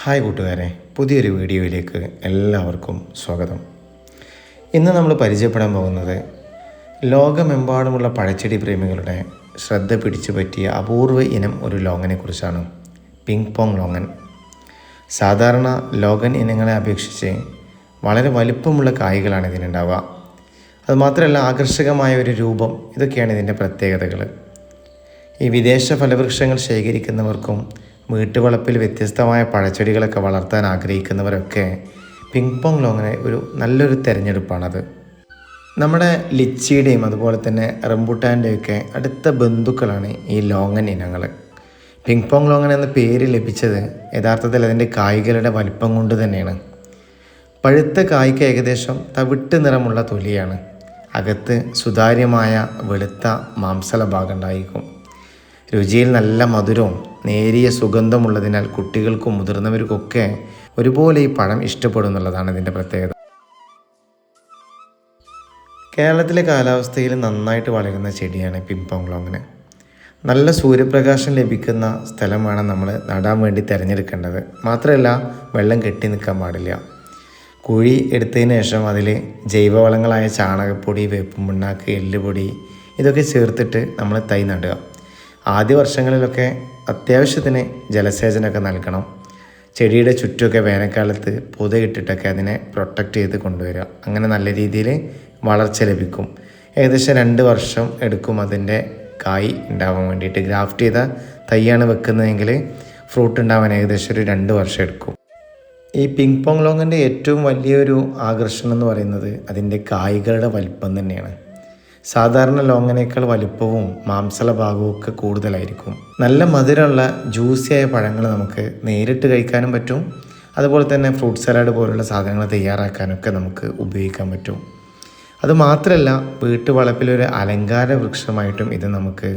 Hi കൂട്ടുകാരെ, പുതിയൊരു വീഡിയോയിലേക്ക് എല്ലാവർക്കും സ്വാഗതം. ഇന്ന് നമ്മൾ പരിചയപ്പെടാൻ പോകുന്നത് ലോകമെമ്പാടുമുള്ള പഴച്ചെടി പ്രേമികളുടെ ശ്രദ്ധ പിടിച്ചു പറ്റിയ അപൂർവ ഇനം ഒരു ലോങ്ങനെ കുറിച്ചാണ്. Ping pong longan. സാധാരണ ലോഗൻ ഇനങ്ങളെ അപേക്ഷിച്ച് വളരെ വലിപ്പമുള്ള കായ്കളാണ് ഇതിനുണ്ടാവുക. അതുമാത്രമല്ല ആകർഷകമായ ഒരു രൂപം, ഇതൊക്കെയാണ് ഇതിൻ്റെ പ്രത്യേകതകൾ. ഈ വിദേശ ഫലവൃക്ഷങ്ങൾ ശേഖരിക്കുന്നവർക്കും വീട്ടുവളപ്പിൽ വ്യത്യസ്തമായ പഴച്ചെടികളൊക്കെ വളർത്താൻ ആഗ്രഹിക്കുന്നവരൊക്കെ പിങ് പോങ് ലോങ്ങനെ ഒരു നല്ലൊരു തിരഞ്ഞെടുപ്പാണത്. നമ്മുടെ ലിച്ചിയുടെയും അതുപോലെ തന്നെ റംബുട്ടാൻ്റെയൊക്കെ അടുത്ത ബന്ധുക്കളാണ് ഈ ലോങ്ങൻ ഇനങ്ങൾ. പിങ് പോങ് ലോങ്ങൻ എന്ന പേര് ലഭിച്ചത് യഥാർത്ഥത്തിൽ അതിൻ്റെ കായ്കളുടെ വലിപ്പം കൊണ്ട് തന്നെയാണ്. പഴുത്ത കായ്ക്ക് ഏകദേശം തവിട്ട് നിറമുള്ള തൊലിയാണ്. അകത്ത് സുതാര്യമായ വെളുത്ത മാംസള ഭാഗം ഉണ്ടായിരിക്കും. രുചിയിൽ നല്ല മധുരവും നേരിയ സുഗന്ധമുള്ളതിനാൽ കുട്ടികൾക്കും മുതിർന്നവർക്കൊക്കെ ഒരുപോലെ ഈ പഴം ഇഷ്ടപ്പെടും എന്നുള്ളതാണ് ഇതിൻ്റെ പ്രത്യേകത. കേരളത്തിലെ കാലാവസ്ഥയിൽ നന്നായിട്ട് വളരുന്ന ചെടിയാണ് പിങ് പോങ് ലോങ്ങൻ. നല്ല സൂര്യപ്രകാശം ലഭിക്കുന്ന സ്ഥലം വേണം നമ്മൾ നടാൻ വേണ്ടി തിരഞ്ഞെടുക്കേണ്ടത്. മാത്രമല്ല വെള്ളം കെട്ടി നിൽക്കാൻ പാടില്ല. കുഴി എടുത്തതിന് ശേഷം അതിൽ ജൈവവളങ്ങളായ ചാണകപ്പൊടി, വേപ്പും പിണ്ണാക്ക്, എല്ലുപൊടി ഇതൊക്കെ ചേർത്തിട്ട് നമ്മൾ തൈ നടുക. ആദ്യ വർഷങ്ങളിലൊക്കെ അത്യാവശ്യത്തിന് ജലസേചനമൊക്കെ നൽകണം. ചെടിയുടെ ചുറ്റുമൊക്കെ വേനൽക്കാലത്ത് പുതയിട്ടിട്ടൊക്കെ അതിനെ പ്രൊട്ടക്റ്റ് ചെയ്ത് കൊണ്ടുവരിക. അങ്ങനെ നല്ല രീതിയിൽ വളർച്ച ലഭിക്കും. ഏകദേശം 2 വർഷം എടുക്കും അതിൻ്റെ കായ് ഉണ്ടാവാൻ വേണ്ടിയിട്ട്. ഗ്രാഫ്റ്റ് ചെയ്ത തൈയാണ് വെക്കുന്നതെങ്കിൽ ഫ്രൂട്ട് ഉണ്ടാവാൻ ഏകദേശം ഒരു 2 വർഷം എടുക്കും. ഈ പിങ് പോങ് ലോങ്ങൻ്റെ ഏറ്റവും വലിയൊരു ആകർഷണം എന്ന് പറയുന്നത് അതിൻ്റെ കായ്കളുടെ വലിപ്പം തന്നെയാണ്. സാധാരണ ലോങ്ങനേക്കാൾ വലിപ്പവും മാംസള ഭാഗവും ഒക്കെ കൂടുതലായിരിക്കും. നല്ല മധുരമുള്ള ജ്യൂസിയായ പഴങ്ങൾ നമുക്ക് നേരിട്ട് കഴിക്കാനും പറ്റും. അതുപോലെ തന്നെ ഫ്രൂട്ട് സലാഡ് പോലുള്ള സാധനങ്ങൾ തയ്യാറാക്കാനൊക്കെ നമുക്ക് ഉപയോഗിക്കാൻ പറ്റും. അതുമാത്രമല്ല വീട്ടുവളപ്പിലൊരു അലങ്കാര വൃക്ഷമായിട്ടും ഇത് നമുക്ക്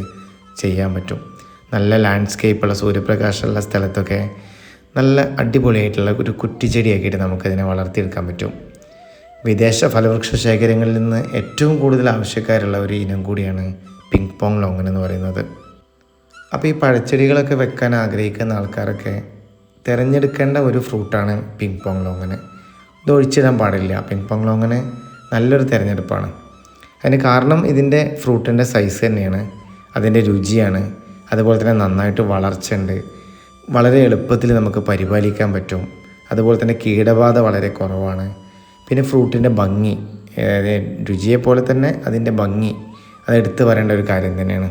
ചെയ്യാൻ പറ്റും. നല്ല ലാൻഡ്സ്കേപ്പുള്ള സൂര്യപ്രകാശമുള്ള സ്ഥലത്തൊക്കെ നല്ല അടിപൊളിയായിട്ടുള്ള ഒരു കുറ്റിച്ചെടിയാക്കിയിട്ട് നമുക്കതിനെ വളർത്തിയെടുക്കാൻ പറ്റും. വിദേശ ഫലവൃക്ഷ ശേഖരങ്ങളിൽ നിന്ന് ഏറ്റവും കൂടുതൽ ആവശ്യക്കാരുള്ള ഒരു ഇനം കൂടിയാണ് പിങ് പോങ് ലോങ്ങൻ എന്ന് പറയുന്നത്. അപ്പോൾ ഈ പഴച്ചെടികളൊക്കെ വെക്കാൻ ആഗ്രഹിക്കുന്ന ആൾക്കാരൊക്കെ തിരഞ്ഞെടുക്കേണ്ട ഒരു ഫ്രൂട്ടാണ് പിങ് പോങ് ലോങ്ങൻ. ഇത് ഒഴിച്ചിടാൻ പാടില്ല. പിങ് പോങ് ലോങ്ങൻ നല്ലൊരു തിരഞ്ഞെടുപ്പാണ്. അതിന് കാരണം ഇതിൻ്റെ ഫ്രൂട്ടിൻ്റെ സൈസ് തന്നെയാണ്, അതിൻ്റെ രുചിയാണ്. അതുപോലെ തന്നെ നന്നായിട്ട് വളർച്ചയുണ്ട്. വളരെ എളുപ്പത്തിൽ നമുക്ക് പരിപാലിക്കാൻ പറ്റും. അതുപോലെ തന്നെ കീടബാധ വളരെ കുറവാണ്. പിന്നെ ഫ്രൂട്ടിൻ്റെ ഭംഗി, അതായത് രുചിയെപ്പോലെ തന്നെ അതിൻ്റെ ഭംഗി, അത് എടുത്തു പറയേണ്ട ഒരു കാര്യം തന്നെയാണ്.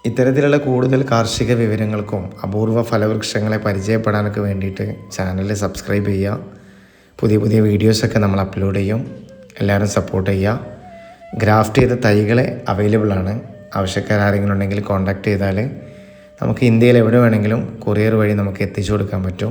ഇത്തരത്തിലുള്ള കൂടുതൽ കാർഷിക വിവരങ്ങൾക്കും അപൂർവ ഫലവൃക്ഷങ്ങളെ പരിചയപ്പെടാനൊക്കെ വേണ്ടിയിട്ട് ചാനൽ സബ്സ്ക്രൈബ് ചെയ്യുക. പുതിയ പുതിയ വീഡിയോസൊക്കെ നമ്മൾ അപ്ലോഡ് ചെയ്യും. എല്ലാവരും സപ്പോർട്ട് ചെയ്യുക. ഗ്രാഫ്റ്റ് ചെയ്ത തൈകൾ അവൈലബിൾ ആണ്. ആവശ്യക്കാരെങ്കിലും ഉണ്ടെങ്കിൽ കോൺടാക്റ്റ് ചെയ്താൽ നമുക്ക് ഇന്ത്യയിൽ എവിടെ വേണമെങ്കിലും കൊറിയർ വഴി നമുക്ക് എത്തിച്ചു കൊടുക്കാൻ പറ്റും.